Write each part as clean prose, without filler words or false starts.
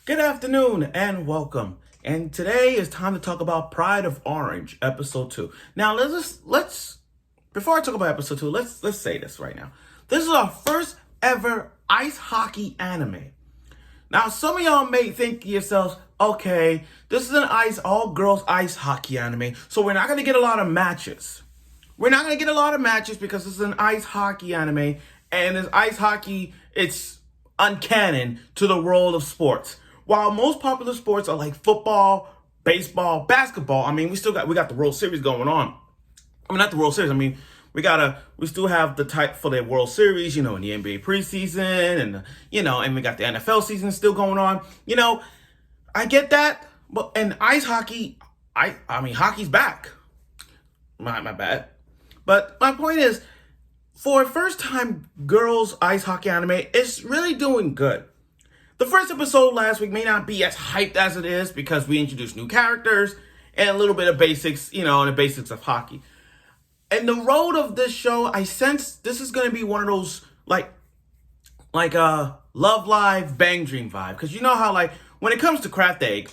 Good afternoon and welcome. And today is time to talk about Pride of Orange, episode 2. Now let's before I talk about episode 2, let's say this right now. This is our first ever ice hockey anime. Now some of y'all may think to yourselves, okay, this is an all girls ice hockey anime, so we're not gonna get a lot of matches. We're not gonna get a lot of matches because this is an ice hockey anime, and this ice hockey, it's uncanon to the world of sports. While most popular sports are like football, baseball, basketball, I mean, we got the World Series going on. I mean, not the World Series. I mean, we still have the type for the World Series, in the NBA preseason, and and we got the NFL season still going on. I get that, but and ice hockey, I mean, hockey's back. My bad. But my point is, for a first time girls ice hockey anime, it's really doing good. The first episode last week may not be as hyped as it is because we introduced new characters and a little bit of basics, and the basics of hockey. And the road of this show, I sense this is going to be one of those like Love Live Bang Dream vibe. Because you know how when it comes to Craft Egg,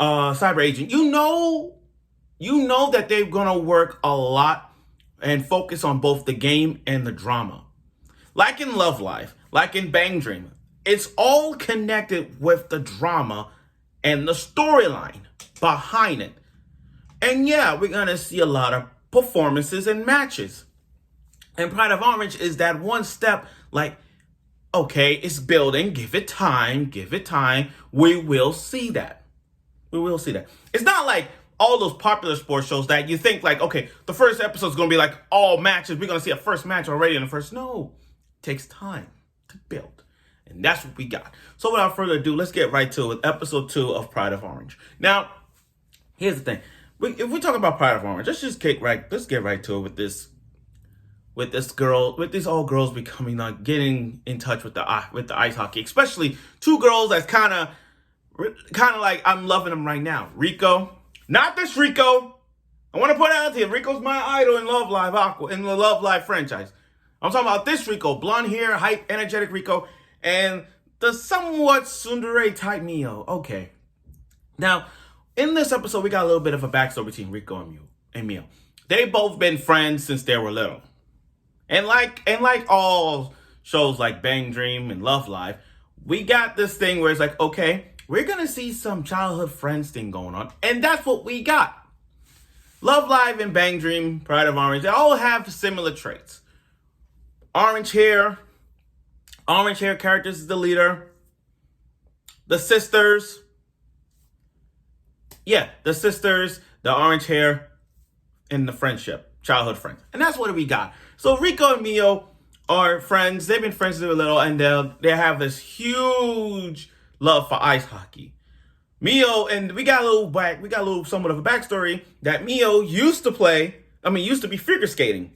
Cyber Agent, you know that they're going to work a lot and focus on both the game and the drama. Like in Love Live, like in Bang Dream, it's all connected with the drama and the storyline behind it. And yeah, we're going to see a lot of performances and matches. And Pride of Orange is that one step okay, it's building. Give it time. We will see that. It's not like all those popular sports shows that you think okay, the first episode is going to be all matches. We're going to see a first match already in the first. No, it takes time to build. And that's what we got. So without further ado, let's get right to it with episode 2 of Pride of Orange. Now, here's the thing. If we talk about Pride of Orange, let's get right to it with these all girls becoming getting in touch with the ice hockey, especially two girls that's kind of I'm loving them right now. Rico, not this Rico. I want to put out here, Rico's my idol in Love Live in the Love Live franchise. I'm talking about this Rico, blonde hair, hype, energetic Rico, and the somewhat tsundere type Mio. Okay. Now, in this episode, we got a little bit of a backstory between Rico and Mio. They've both been friends since they were little. And like all shows like Bang Dream and Love Live, we got this thing where it's okay, we're going to see some childhood friends thing going on. And that's what we got. Love Live and Bang Dream, Pride of Orange, they all have similar traits. Orange hair characters is the leader. The sisters, the orange hair, and the friendship, childhood friends. And that's what we got. So Rico and Mio are friends. They've been friends since they were little, and they have this huge love for ice hockey. Mio, and we got a little somewhat of a backstory that Mio used to be figure skating.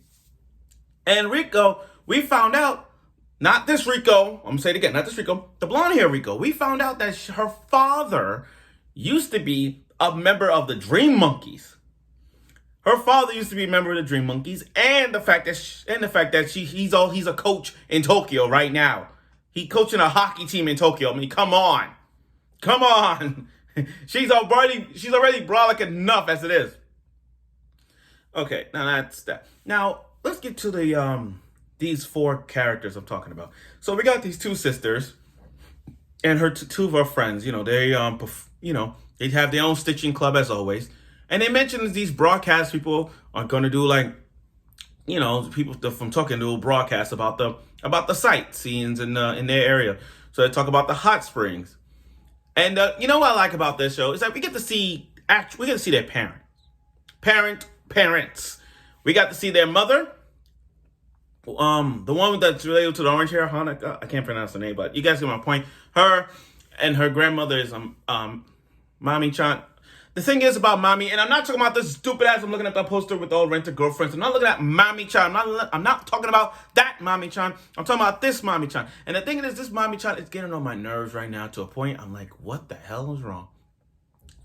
And Rico, we found out, not this Rico, I'm going to say it again, not this Rico, the blonde hair Rico. We found out that her father used to be a member of the Dream Monkeys. Her father used to be a member of the Dream Monkeys, and the fact that he's a coach in Tokyo right now. He's coaching a hockey team in Tokyo. I mean, come on. She's already brolic enough as it is. Okay, now that's that. Now let's get to these 4 characters I'm talking about. So we got these 2 sisters and her two of her friends. They have their own stitching club as always. And they mentioned these broadcast people are going to do people from Tokyo do broadcasts about the sightseeings in their area. So they talk about the hot springs. And what I like about this show is that we get to see their parents. We got to see their mother. The one that's related to the orange hair, Hanukkah, I can't pronounce the name, but you guys get my point. Her and her grandmother is Mami-chan. The thing is about Mami, and I'm not talking about this stupid ass, I'm looking at the poster with all rented girlfriends. I'm not looking at Mami-chan. I'm not talking about that Mami-chan. I'm talking about this Mami-chan. And the thing is, this Mami-chan is getting on my nerves right now to a point I'm like, what the hell is wrong?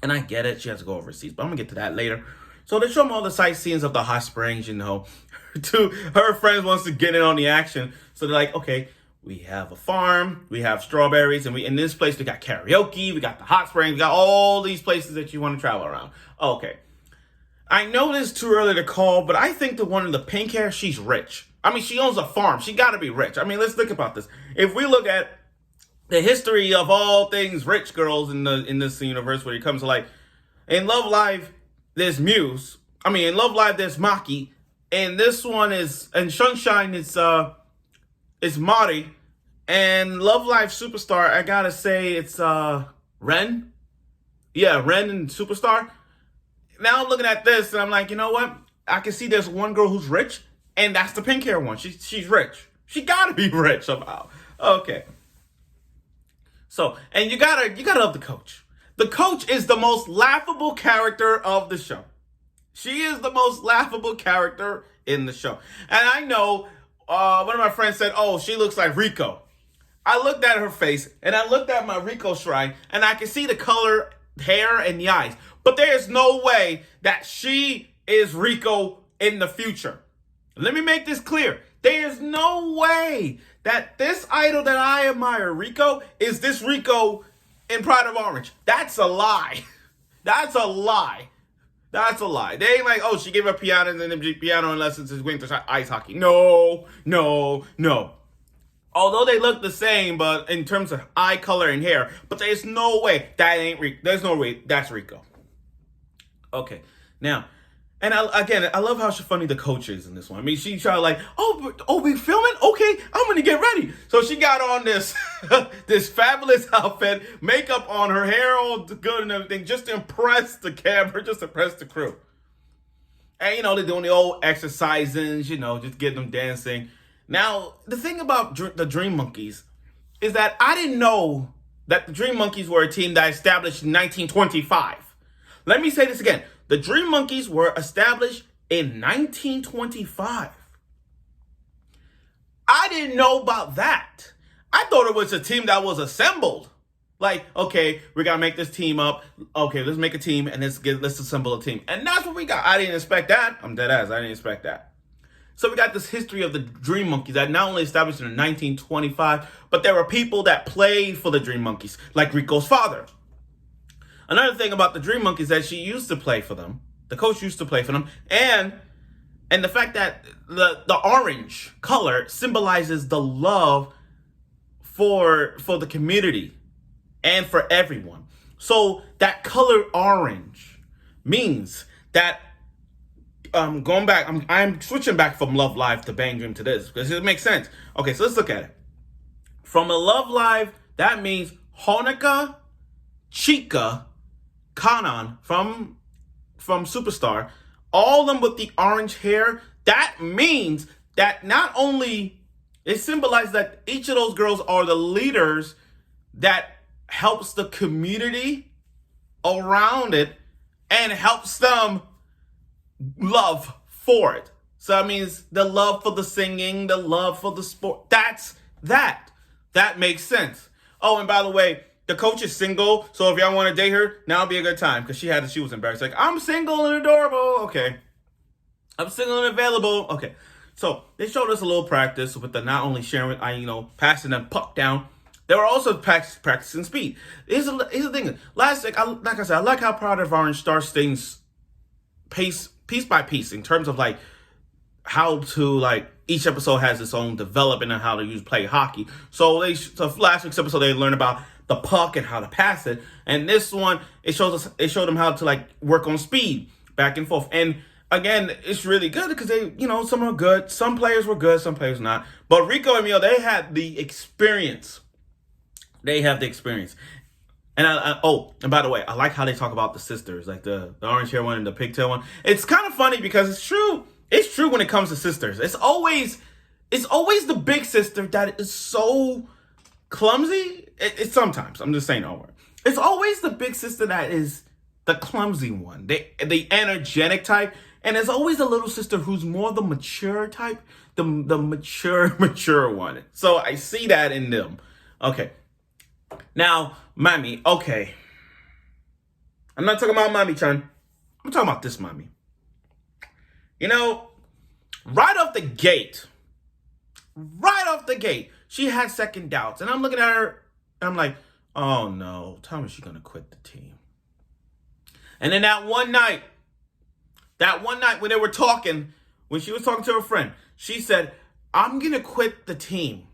And I get it, she has to go overseas, but I'm going to get to that later. So they show them all the sightseeings of the hot springs, Her friends wants to get in on the action. So they're like, okay, we have a farm, we have strawberries, and in this place we got karaoke, we got the hot springs, we got all these places that you want to travel around. Okay. I know this is too early to call, but I think the one in the pink hair, she's rich. I mean, she owns a farm. She got to be rich. I mean, let's think about this. If we look at the history of all things rich girls in this universe, when it comes to, like, in Love Live, there's Muse. I mean, in Love Live, there's Maki. And this one is, in Sunshine, it's Mari. And Love Live Superstar, I gotta say, it's Ren. Yeah, Ren and Superstar. Now I'm looking at this and I'm like, you know what? I can see there's one girl who's rich, and that's the pink hair one. She's rich. She gotta be rich somehow. Okay. So, and you gotta love the coach. The coach is the most laughable character of the show. She is the most laughable character in the show. And I know one of my friends said, oh, she looks like Rico. I looked at her face and I looked at my Rico shrine and I can see the color, hair, and the eyes. But there's no way that she is Rico in the future. Let me make this clear. There's no way that this idol that I admire, Rico, is this Rico in Pride of Orange. That's a lie. That's a lie. That's a lie. They ain't like, oh, she gave up piano and then piano lessons is going to ice hockey. No. Although they look the same, but in terms of eye color and hair, but there's no way that ain't Rico. There's no way that's Rico. Okay, now, and I love how funny the coach is in this one. I mean, she tried like, oh, we filming? Okay, I'm gonna get ready. So she got on this this fabulous outfit, makeup on, her hair all good and everything, just to impress the camera, just to impress the crew. And they're doing the old exercising, just getting them dancing. Now, the thing about the Dream Monkeys is that I didn't know that the Dream Monkeys were a team that established in 1925. Let me say this again. The Dream Monkeys were established in 1925. I didn't know about that. I thought it was a team that was assembled. Like, okay, we got to make this team up. Okay, let's make a team and let's assemble a team. And that's what we got. I didn't expect that. I'm dead ass. I didn't expect that. So we got this history of the Dream Monkeys that not only established in 1925, but there were people that played for the Dream Monkeys, like Rico's father. Another thing about the Dream Monkeys is that she used to play for them. The coach used to play for them. And the fact that the orange color symbolizes the love for the community and for everyone. So that color orange means that going back, I'm switching back from Love Live to Bang Dream to this because it makes sense. Okay, so let's look at it. From a Love Live, that means Honoka, Chica, Kanan from Superstar, all of them with the orange hair. That means that not only it symbolizes that each of those girls are the leaders that helps the community around it and helps them love for it. So that means the love for the singing, the love for the sport. That makes sense. Oh, and by the way, the coach is single, so if y'all want to date her, now would be a good time because she was embarrassed. Like, I'm single and adorable. Okay. I'm single and available. Okay. So they showed us a little practice with the not only sharing, passing them puck down. They were also practicing speed. Here's the thing. Like I said, I like how Pride of Orange starts things piece by piece in terms of like how to each episode has its own development and how to play hockey. So last week's episode they learned about the puck and how to pass it, and this one it showed them how to work on speed back and forth. And again, it's really good because they some are good, some players were good, some players not. But Rico and Mio, they had the experience. They have the experience. And and by the way, I like how they talk about the sisters, like the orange hair one and the pigtail one. It's kind of funny because it's true. It's true when it comes to sisters. It's always the big sister that is so clumsy. It's sometimes, I'm just saying over. It's always the big sister that is the clumsy one, the energetic type, and there's always a little sister who's more the mature type, the mature one. So I see that in them. Okay. Now, Mami, okay. I'm not talking about Mami-chan. I'm talking about this Mami. Right off the gate, she had second doubts. And I'm looking at her, and I'm like, oh no, tell me she's going to quit the team. And then that one night when they were talking, when she was talking to her friend, she said, I'm going to quit the team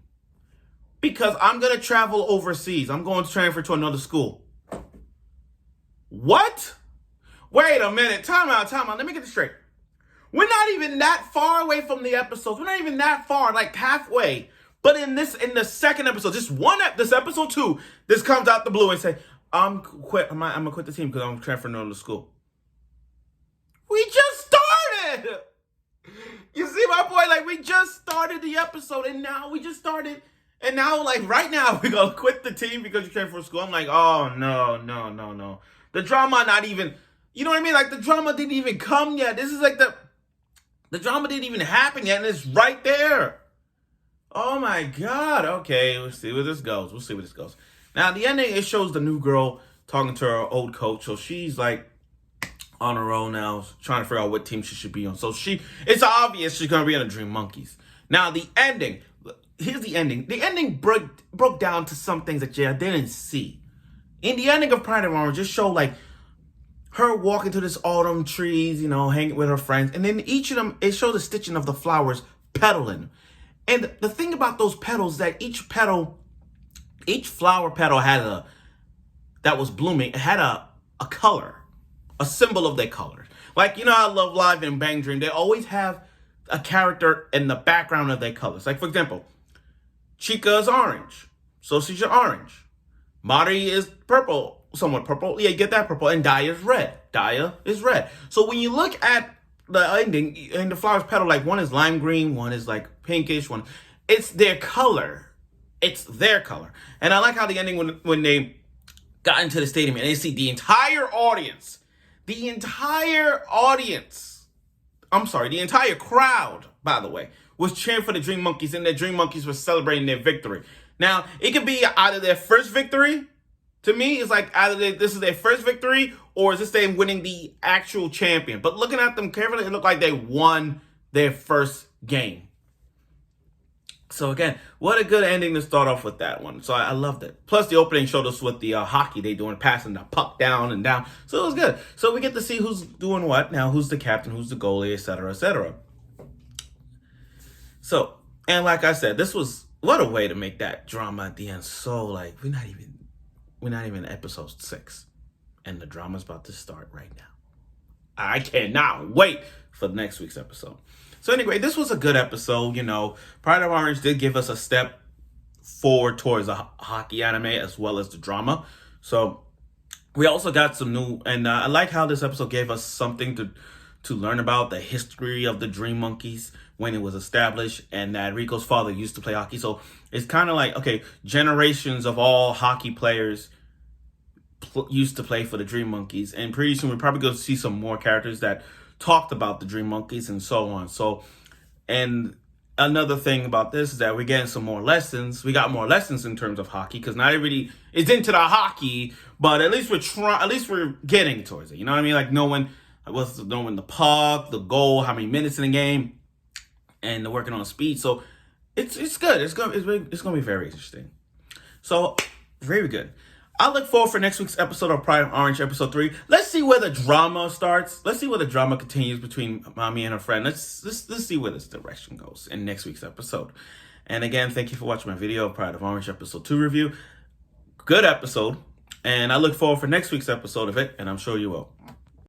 because I'm going to travel overseas. I'm going to transfer to another school. What? Wait a minute. Time out. Let me get this straight. We're not even that far away from the episodes. We're not even that far, like halfway. But in the second episode, this episode 2, this comes out the blue and say, I'm gonna quit the team because I'm transferring to another school. We just started. You see my point? Like, we just started the episode, and now we just started, and now, like, right now, we're gonna quit the team because you transfer to school. I'm like, oh no. The drama not even, you know what I mean? Like, the drama didn't even come yet. This is like the drama didn't even happen yet, and it's right there. Oh my God. Okay, we'll see where this goes. Now, at the ending, it shows the new girl talking to her old coach. So she's like on her own now, trying to figure out what team she should be on. So it's obvious she's going to be on the Dream Monkeys. Now, the ending, here's the ending. The ending broke down to some things that I didn't see. In the ending of Pride of Orange, just showed like her walking to this autumn trees, you know, hanging with her friends. And then each of them, it showed the stitching of the flowers pedaling. And the thing about those petals, that each flower petal that was blooming, it had a color, a symbol of their color. Like, you know how Love Live and Bang Dream, they always have a character in the background of their colors. Like, for example, Chica is orange, so she's your orange. Mari is purple, somewhat purple. Yeah, you get that purple. And Daya is red. Daya is red. So when you look at the ending, and the flowers petal, like one is lime green, one is like pinkish, it's their color. It's their color. And I like how the ending, when they got into the stadium and they see the entire crowd, by the way, was cheering for the Dream Monkeys, and the Dream Monkeys were celebrating their victory. Now, it could be either their first victory. To me, it's like either this is their first victory, or is this them winning the actual champion. But looking at them carefully, it looked like they won their first game. So again, what a good ending to start off with that one. So I loved it. Plus, the opening showed us what the hockey they doing, passing the puck down and down. So it was good. So we get to see who's doing what now, who's the captain, who's the goalie, etc., etc. So, and like I said, what a way to make that drama at the end. So like, we're not even in episode 6, and the drama's about to start right now. I cannot wait for next week's episode. So anyway, this was a good episode. You know, Pride of Orange did give us a step forward towards a hockey anime as well as the drama. So we also got some new, and I like how this episode gave us something to learn about the history of the Dream Monkeys when it was established, and that Rico's father used to play hockey. So it's kind of like, okay, generations of all hockey players used to play for the Dream Monkeys, and pretty soon we're probably going to see some more characters that talked about the Dream Monkeys and so on. So, and another thing about this is that we're getting some more lessons. We got more lessons in terms of hockey, because not everybody is into the hockey, but at least we're getting towards it. You know what I mean? Like knowing the puck, the goal, how many minutes in the game, and working on speed. So it's good. It's gonna be very interesting. So very good. I look forward for next week's episode of Pride of Orange, episode 3. Let's see where the drama starts. Let's see where the drama continues between Mami and her friend. Let's see where this direction goes in next week's episode. And again, thank you for watching my video of Pride of Orange episode 2 review. Good episode. And I look forward for next week's episode of it, and I'm sure you will.